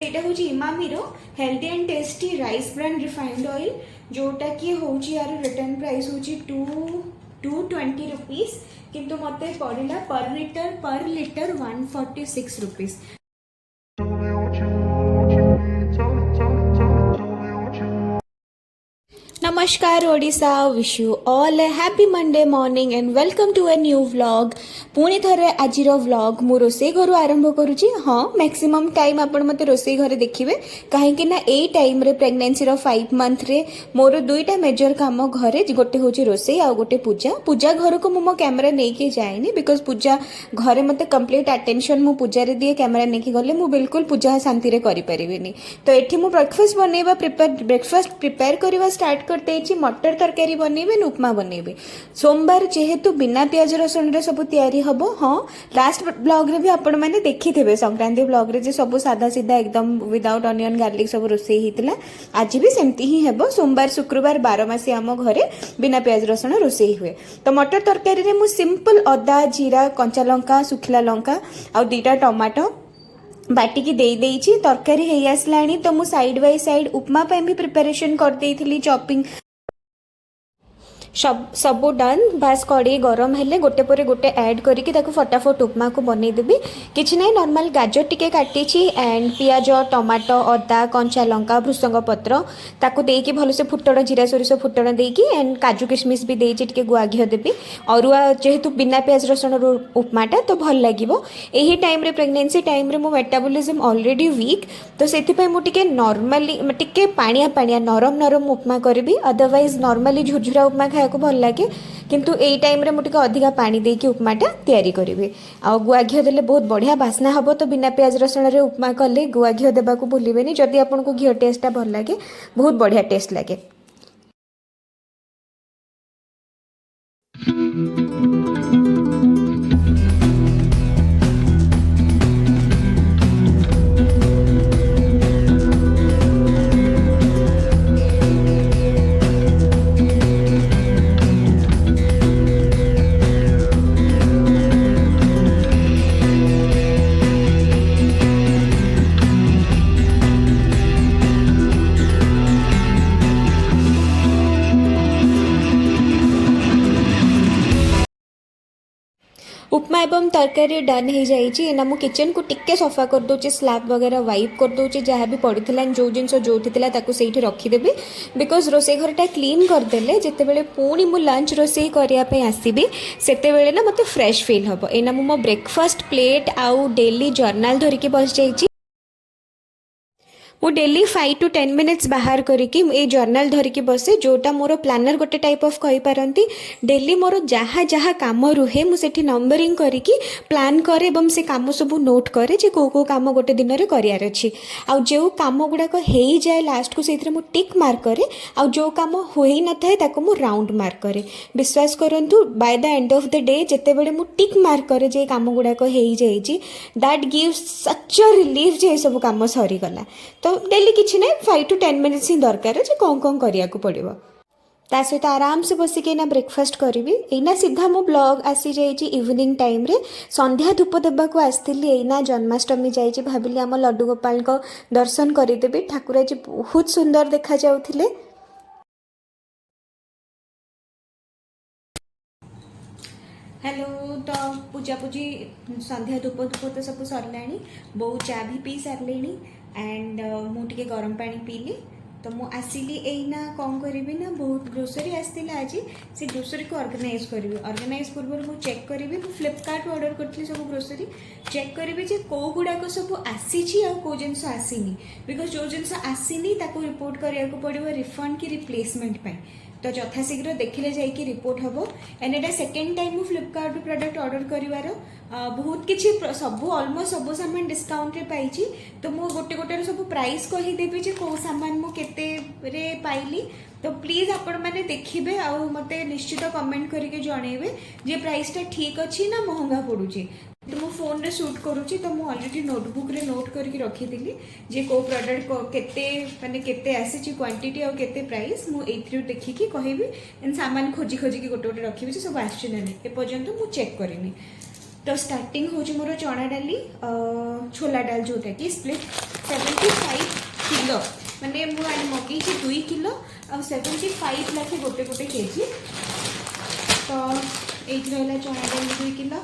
एटा हूँ इमामी रो healthy and tasty rice bran refined oil जोटा कि हूँ यार रिटर्न प्राइस हूँ 220 रुपीज किंतु मते पड़िला पर लिटर 146 रुपीज। नमस्कार Odisha, wish you all a happy Monday morning and welcome to a new vlog. पुणी थरे आज व्लॉग मु रोसे घर आरंभ करुच्ची। हाँ, मैक्सिमम टाइम आपण मते रोसे घर देखिए कहीं ना ए टाइम रे प्रेगनेंसी रो 5 मंथ रे मोर दुईटा मेजर काम घरे गोटे हूँ रोसे आ गोटे पूजा। पूजा घर को मो कैमेरा नहीं जाएनी बिकॉज पूजा घरे मते कंप्लीट अटेंशन मु पूजा रे दिए। कैमेरा नहीं गले मु बिल्कुल पूजा शांति रे करि परिबिनी। तो एठी मु ब्रेकफास्ट प्रिपेयर करवा स्टार्ट करते मटर तरकारी बनइबे उपमा बनइबे। सोमवार जेहेतु बिना प्याज रसुण रे सब तैयारी हबो। हाँ, लास्ट ब्लॉग रे भी आपण माने देखि थेबे संक्रांति ब्लॉग रे जे सब सादा सीधा एकदम विदाउट अनियन गार्लिक सब रोसे हितला। आज भी सेमती ही हेबो। सोमवार शुक्रवार 12 मासी आम घरे बिना प्याज रसुण रोसे हुए। तो मटर तरकारी रे मु सिंपल अदा जीरा कंचा लंका सुखिला लंका आ दुईटा टमाटो बाटिकी दे देइछि। तरकारी हेई आसलाणी तो मु साइड बाय साइड उपमा पे भी प्रिपरेशन कर देइथिली। चॉपिंग सबू डन। बास कड़ी गरम हेले गोटे पर गोटे ऐड करके फटाफट उपमा को बनई देबी। किछि नहीं, नॉर्मल गाजर टिके काटिछि एंड पियाज टमाटो अदा कंचा लंका भृसंग पत्र ताकू देकी भल से फुटण जीरा सोरिष फुटण देकी एंड काजू किशमिश भी देइछि। टिके गुआ घिओ देबी। अरुआ जेहेतु बिना प्याज रसुण उपमाटा तो भल लागिवो। एही टाइम रे प्रेगनेंसी टाइम रे मो मेटाबॉलिज्म ऑलरेडी वीक तो सेति पय मु टिके नॉर्मली टिके पानिया पानिया नरम नरम उपमा करबी। अदरवाइज नॉर्मली झुरझुरा उपमा खाया को भल लगे किंतु एई टाइम रे मुटिके अधिका पानी देकी उपमाटा तैयारी करिवे। आ गुआ घिओ देले बहुत बढ़िया बास्ना हबो। तो बिना प्याज रसुण रे उपमा कले गुआ घिओ देबा को भूलिबेनी। जदि आपन को घिओ टेस्टटा भल लागे बहुत बढ़िया टेस्ट लागे। उपमा एवं तरकारी डन हो जाइए। ना मु किचन को टिक्के सफा कर दूचे, स्लैब वगैरह वाइप कर दूचे। जहाँ भी पड़ता जो जिन जो से रखीदेवी बिकज रोसे घरटा क्लीन करदे जिते पुणी मु लंच रोसे करने आसबि से ना मत फ्रेश फिल हम। एना मो ब्रेकफास्ट प्लेट आउ डेली जर्नाल धरिकी बस जाइए। मु डेली 5 to 10 मिनिट्स बाहर करिकी ए जर्नल धरिकी बसे जोटा मोर प्लानर गोटे टाइप ऑफ कहि पारंती। डेली मोर जहाँ जहाँ काम रुहे मु सेठी नंबरिंग करिकी प्लान करे एवं से काम सब नोट करे जे को काम गोटे दिन रे करियार अछि। आ जो काम गुडाक हेई जाए लास्ट को सेथरे मु टिक मार्क करे आ जो काम होई न थाए ताको मु राउंड मार्क करे। विश्वास करंतु by the end of the day जेते बेले मु टिक मार्क करे जे काम गुडाक हेई जाईची that gives such a relief जे सब काम सरी गला। तो डेली किसी ना 5 to 10 मिनिट्स ही दरकार है कौन कौन करिया को पड़िबो। ता सहित आराम से बसिक ना ब्रेकफास्ट करी। एना सीधा मो ब्लॉग आसी जाइए इवनिंग टाइम रे। संध्या धूप देवा को आसती। एना जन्माष्टमी जाइए भाविली आम लड्डू गोपाल को दर्शन करदेवी। ठाकुर जी बहुत सुंदर देखा जाउथिले। हेलो, तो पूजा पूजी संध्या धूप तो सब सरलाणी। बो चा भी पी सारे एंड मुझे गरम पानी पीली। तो मु आसिली एना कौन करी ना बहुत ग्रोसरी आसला आज से ग्रोसरी को ऑर्गेनाइज करी। ऑर्गेनाइज पूर्व मु चेक करी फ्लिपकार्ट ऑर्डर करी सब ग्रोसरी चेक करी जे कौ गुड़ाक सब आसी कौ जिनस आसीनी बिकज जो जिनस आसीनी ताको रिपोर्ट करिया को पड़ो रिफंड की रिप्लेसमेंट पाई। तो यथाशीघ्र देखिले जाइए रिपोर्ट हम। एंड एटा सेकेंड टाइम मु फ्लिपकार्ट प्रोडक्ट ऑर्डर करिवार बहुत किसी सब ऑलमोस्ट सब सामान डिस्काउंट रे पाइछि। तो मु गोटे गोटे सब प्राइस कहीदेवी जे कौ सामान मु केते रे पाइली। तो प्लीज आपण मैंने देखिए आ मते निश्चित कमेंट करके जनइबे जे प्राइसटा ठीक अच्छी ना महंगा पड़ुची। तो मो फोन रे शूट करूची तो मु ऑलरेडी नोटबुक रे नोट करके रखी जे को प्रोडक्ट केते माने केते आसी क्वांटिटी और केते प्राइस मु एथ्रू देखिकी कहबी। एंड सामान खोजी खोजी के गोटे गोटे रखी सब आछि ना ए पर्यंत मु चेक करिनी। तो स्टार्टिंग हूँ मोर चना डाली छोला डाल जोटा कि स्प्लिट 75 किलो माने मुझे मगई 2 किलो आ 75 लाखे गोटे गोटे केजी। तो ये रहा चना डाल 2 किलो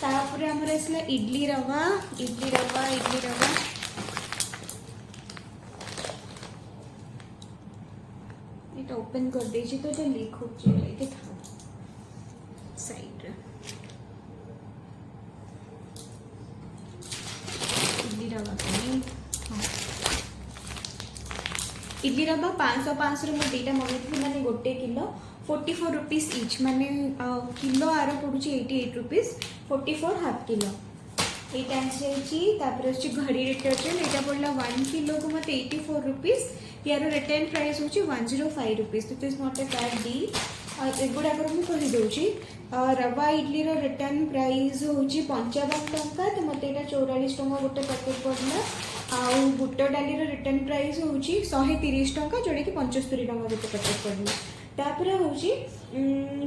तापर आमर आसला इडली रवा ये ओपन कर दीजिए तो जो लीक हो साइड इडली रवा हाँ इडली रवा 500 मैं दुटा मंगाई मैंने गोटे किलो 44 रुपीज इच माने किलो आर पड़ू 88 रुपीज 44 हाफ किलो यहाँ आसी घड़ी डिटर्जेंट यहाँ पड़ा 1 किलो को मत 84 रुपीज यार रिटर्न प्राइस हूँ 105 रुपीज। तो is not a bad deal. एगुड़ाक मुझे कहीदे रवा इडली रिटर्न प्राइस हूँ 55 टंका तो मत यहाँ 44 टंका गोटे पैकेट पड़ला। आउ बुट डाली रिटर्न प्राइस हूँ 130 टंका जोड़ा कि 75 टंका गोटे पैकेट पड़ला। तापर हूँ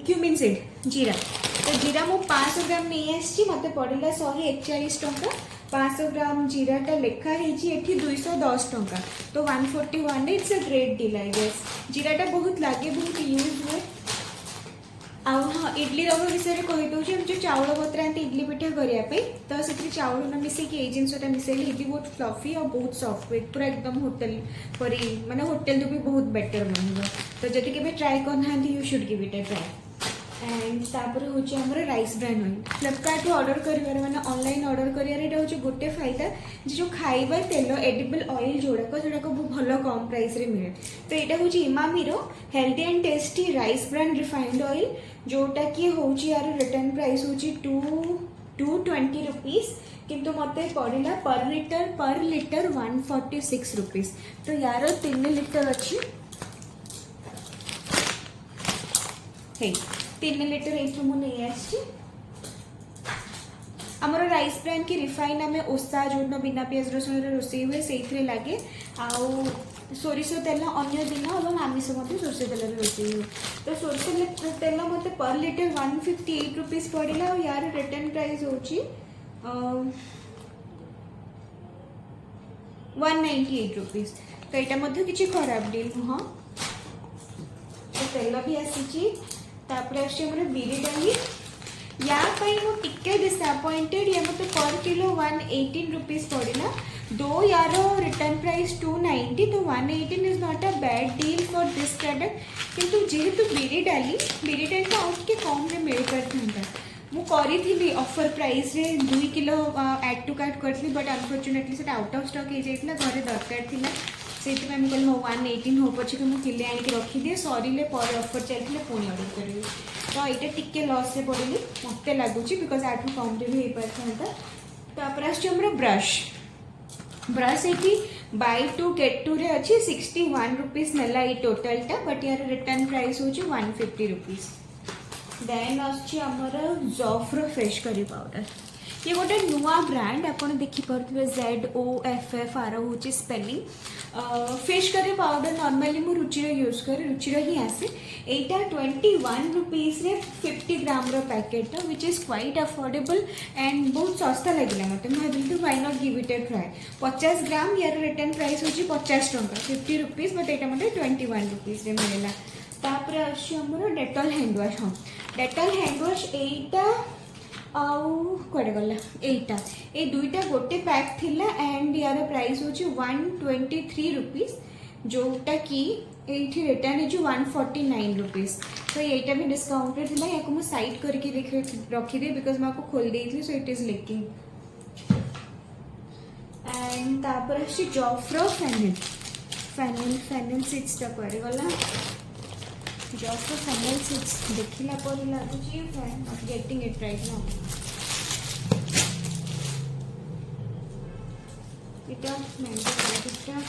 क्यूमिन सीड जीरा तो जीरा मु 500 ग्राम नहीं आसी मत पड़ा 141 टंका 500 ग्राम जीराटा लिखाई 210 टंका तो 141 it's a great deal I guess. जीराटा बहुत लगे बहुत यूज हुए। हाँ इडली रवा विषय में कहीदे जो चाउल बतराती इडली पिठा करने तो से चाउल न मिसेक ये जिनसा मिसेल इडली बहुत फ्लफी और बहुत सॉफ्ट हुए पूरा एकदम होटेल परी माने होटेल तो भी बहुत बेटर बन। तो जब के ट्राए करना you should give it a try. And तापर हूँ आम rice brand oil Flipkart order कर मैंने ऑनलाइन ऑर्डर कर गोटे फायदा जो खाइबा तेल एडिबल ऑयल जोड़ाक बहुत भल कम प्राइस रे मिले। तो यहाँ हूँ इमामीर healthy and tasty rice bran refined oil जोटा कि हूँ यार रिटर्न प्राइस हूँ 220 रुपीज किंतु मत पड़ा पर लिटर 146 रुपीज। तो यार 3 लिटर अच्छी 3 लिटर ये मुझे आमर राइस ब्रांड की रिफाइन आम ओषा जो बिना पियाज रसुण रोषे हुए से लगे आउ सोरिष तेल अन्य दिन और आमिष सोरिष तेल रोषे हुए। तो सोरिष तेल मत पर लिटर 158 रुपीज पड़ा और यार रिटर्न प्राइस हूँ 198 रुपीज। तो यहाँ किसी खराब डील नुह। तो तेल भी आसी आमर बिरी डाली या मुझे डिसअपॉइंटेड या मत पर किलो 118 रुपीज पड़ा दो यार रिटर्न प्राइस 290 तो 118 is not a bad deal for this product. किंतु जेहेतु बिरी डाली तो आउट कम मिल पाता मुझे ऑफर प्राइस रे 2 किलो एड टू कार्ट करी बट अनफॉर्चुनेटली से आउट ऑफ स्टॉक हो जाता घरे दरकार थी से कहली हाँ 118 हो पचे मुझे किले आनिक रखिदिए सरिले पर ऑफर चलते पुणी ऑर्डर करी। तो यहाँ टिके लॉस से पड़ी मत लगुच बिकज आठ कम भी हो पाता। तापर आमर ब्रश ये बाय 2 गेट 2 रे अच्छी 61 रुपीज नेला ये टोटालटा बट यार रिटर्न प्राइस हूँ 150 रुपीज। देन आमर जॉफ्रो फ्रेश करी पाउडर ये गोटे नुआ ब्रांड आपड़ देखिपे ZOFF हूँ spelling fish curry powder normally मु रुचिर यूज कर रुचिर ही आसे यहाँ 21 rupees 50 gram packet which is quite affordable and बहुत सस्ता लगे मत भाविली to why not give it a try 50 gram यार रिटर्न प्राइस हूँ 50 टंका 50 रुपीज बट यहाँ मत 21 रुपीज मिलला। तापर आमर डेटॉल हैंड वॉश हाँ डेटॉल हैंड वॉश यहाँ कड़े गला एटा ये दुईटा गोटे पैक थिला एंड यार प्राइस हूँ 123 रुपीज जोटा कि ये रिटर्न है 149 रुपीज। तो यहाँ भी डिस्काउंटेड थिला या मुझे साइड करके रखिदे बिकज मैं खोल देती so it is leaking. And तापर जॉफ्रो फेनेल सीड्स कड़े गला जॉफ्रो फेनेल सीड्स देखला पर लगुच not getting it right now.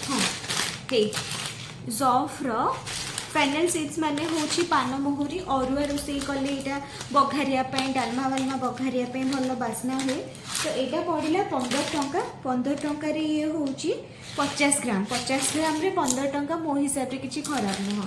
हाँ जॉफ्रो फेनेल सीड्स माने हूँ पान मोहरी अरुआ रोसे कले यहाँ बघारियाँ डालमा वालमा बघारियाँ भल बास्ना हुए। तो यहाँ पड़ा 15 टंका ये हूँ 50 ग्राम रे 15 टंका मो हिसाब से किसी खराब नुह।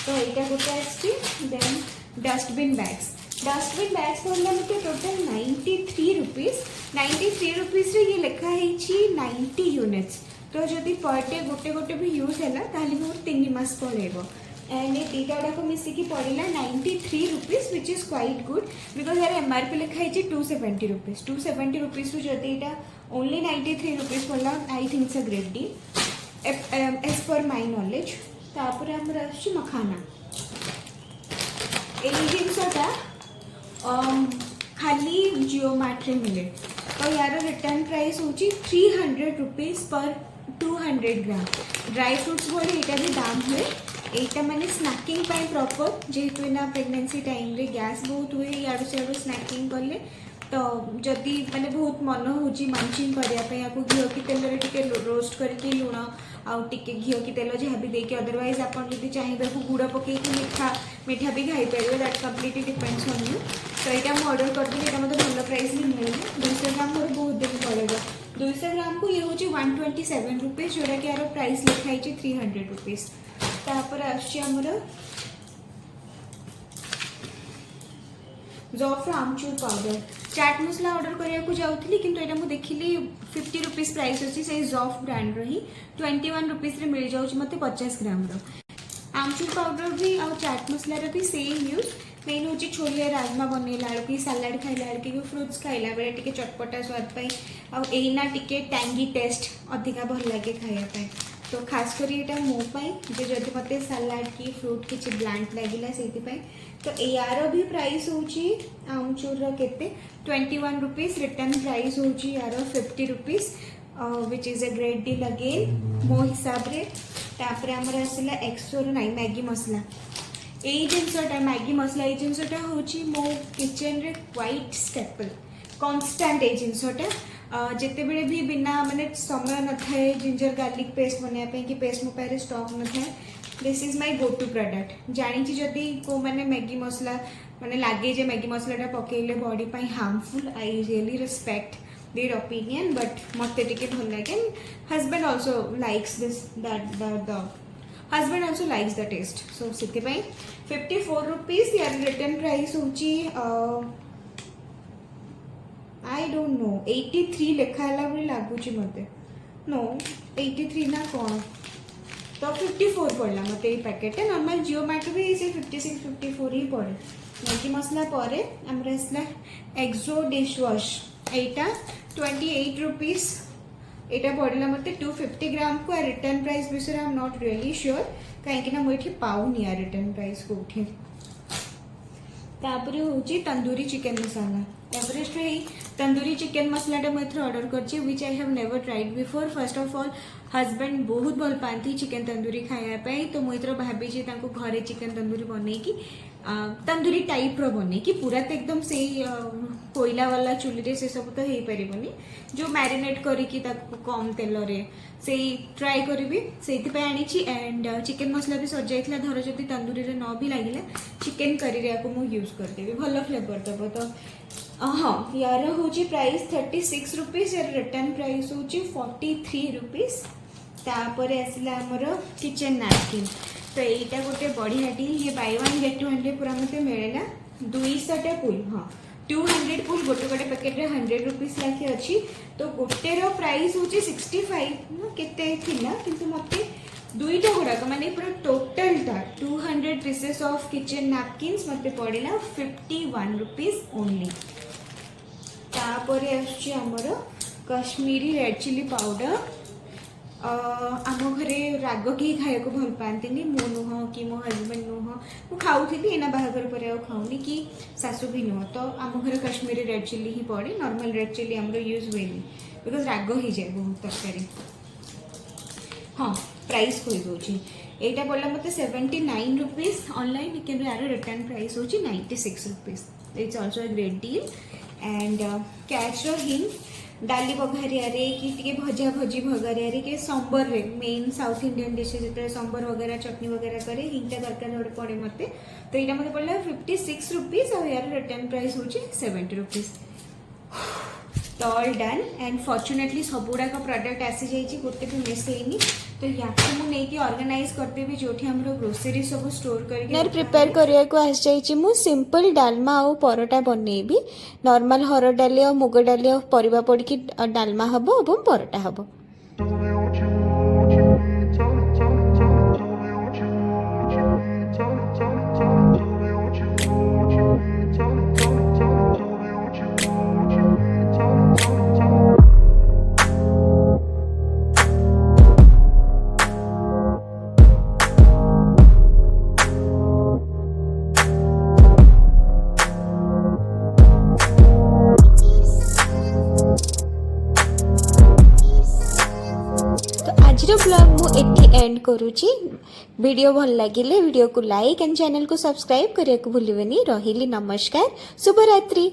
तो यहाँ गोटे आसदेन डस्टबिन बैग्स डस्टबिन बैग्स पड़ला मत टोटल 93 रुपीज 93 रुपीज ये लिखा है 90 यूनिट्स तो जदि पर डे गोटे गोटे भी यूज है मोर 3 मास पड़ेगा एंड ये दीटा गुड़ाक मिसिकी पड़ा 93 rupees which is quite good because यार एमआरपी लिखा है 270 रुपीज 270 रुपीज जदि ओनली 93 रुपीज पड़ा I think it's a great deal as per my knowledge तापर आमर आसुची मखाना यही जिनसटा खाली जियो मार्ट रे मिले तो यार रिटर्न प्राइस होची 300 रुपीज पर 200 ग्राम ड्राई फ्रूट्स भले यहाँ भी दाम हुए यहाँ मैंने स्नैकिंग प्रॉपर जेहेतु ना प्रेगनेंसी टाइम रे गैस बहुत हुए यार से स्नैकिंग कले तो जदि मैंने बहुत मन हो मंचिंग करने या घी की तेल टे रोस्ट करके लुण आउ टे घी की तेल जहाँ भी देखिए अदरवाइज आप चाहिए गुड़ पकई मीठा मीठा भी खाई पारे that completely depends on you तो यहाँ मुझे ऑर्डर करदेली यहाँ मतलब भल प्राइस भी मिले 200 ग्राम मोर बहुत दिन पड़ेगा 200 ग्राम को ये हूँ 127 रुपीज जोटा कि यार प्राइस लिखाई 300 रुपीज तापर आमर जॉफ्रा आमचूर पाउडर चाट मसला ऑर्डर करने को जाऊँगी किंतु यहाँ मुझे देखिली 50 रुपीज प्राइस अच्छी से जॉफ ब्रांड रही 21 रुपीज मिल जाऊँ मत 50 ग्राम आमचूर पाउडर भी आ चाट मसलार भी सेम यूज मेन हूँ छोले राजमा बनैला बेलू सालाड खाइला बेलू फ्रुट्स खाइला बेले टिके चटपटा स्वाद पाई आईना टिके टैंगी टेस्ट अधिका भल लगे खायापी तो खास कर यहाँ मोपाई जदि मत सालाड की फ्रूट किसी ब्लांट लगे से तो यार भी प्राइस हूँ आमचूर के 21 रुपीज रिटर्न प्राइस हूँ यार 50 rupees which is a great deal again मो हिसाब से तापर आमर आसला एक्सोर ना मैगी मसला यही जिनसटा मैगी मसला ये जिनसटा हूँ मो किचन रे क्वाइट स्टेपल कन्स्टाट ये जिनसटा जिते बड़े भी बिना माने समय न थाए जिंजर गार्लिक पेस्ट बनाया कि पेस्ट मो पाखे स्टॉक न थाए this is my go to product जानी जदि को मैंने मैगी मसला माने लगे जे मैगी मसलाटा पकेले बॉडी पाई harmful I really respect their opinion but मत टिके भल लगे husband also likes this the husband also likes the taste so से 54 रुपीज यार रिटर्न प्राइस हूँ आई डोंट नो 83 लिखाला भाई लगुच मत नो 83 ना कौन तो 54 पड़ा मत ये पैकेट नॉर्मल जियो मार्ट भी से 56 54 ही पड़े मैगी मसला पर आमर आसला एक्सो डिश वॉश यहाँ 28 रुपीज यहाँ पड़ा मत 250 ग्राम को रिटर्न प्राइस विषय I am not really sure कहीं मुझे पाऊनी यार रिटर्न प्राइस कौटी तापर हूँ tandoori chicken masala Everest tandoori chicken मसलाटा मुझे ऑर्डर कर which I have never tried before first of all husband बहुत भल पाती चिकन तंदूरी खायापी तो मुझे भाभी घरे चिकन तंदूरी बनईकी तंदूरी टाइप रो बनईकी पूरा तो एकदम से कोयला वाला चुली से सब तो हो पारनी जो मैरिनेट करके कम तेल से ट्राए करी से आनी एंड चिकन मसला भी सर जाइए धर जब तंदूरी न भी लगे चिकन करी को मुझे यूज करदेवी भल फ्लेवर दब तो हाँ यार हूँ प्राइस 36 रुपीज यार रिटर्न प्राइस हूँ 43 रुपीज तापर आसला आमर किचन नैपकिन तो यहाँ गोटे बढ़िया डील ये बाय वन गेट 200 पूरा मत मिलेगा 200टा पुल हाँ 200 पुल गोटे गोटे पैकेट 100 रुपीज लाखे अच्छी तो गोटे प्राइस हूँ 65 केते थिला किंतु मत दुईटा गुड़ाक माने पूरा टोटलटा 200 पीसेस ऑफ किचन नैपकिन्स मत पड़ा 51 रुपीज ओनली तापर आमर कश्मीरी रेड चिली पाउडर आम घरे राग कि खाया को भल पाती मो नुह कि मो हजबैंड नुह मु खाऊली एना बाहागर पर खाऊनी कि सासू भी नुह तो आम घर कश्मीरी रेड चिली ही पड़े नॉर्मल रेड चिली आमर यूज हुए बिकज राग हो जाए बहुत तरकारी हाँ प्राइस कही दूसरी यहाँ पड़ा मत 79 रुपीज ऑनलाइन कि यार रिटर्न प्राइस हूँ 96 rupees it's also a great deal and catch हिंग डाली बघारिया कि भजा भजी भगारिया कि संबर रे मेन साउथ इंडियन डिशेज जो संबर वगैरह चटनी वगैरह करे हिंगटा दरकार पड़े मत तो यहाँ मत पड़ा 56 रुपीज और यार रिटर्न प्राइस हूँ 70 रुपीज तो ऑल डन एंड फॉर्चुनेटली सब गुड़ाक प्रोडक्ट आसी जाइए गोटे भी मिस होनी तो या मु नहीं ऑर्गेनाइज करदेवी जो हमरो ग्रोसरी सब स्टोर करके प्रिपेयर करिया को आस जाइछि मु सिंपल डालमा और परोटा बनेबी नॉर्मल हरड़ डाली और मुग डाली और परिबा पड़की डालमा हबो और परोटा हबो। आज ब्लॉग मु एठी एंड करूची। वीडियो भल लगिले वीडियो को लाइक एंड चैनल को सब्सक्राइब करिया को भूलिबेनी। रहिली नमस्कार, शुभ रात्रि।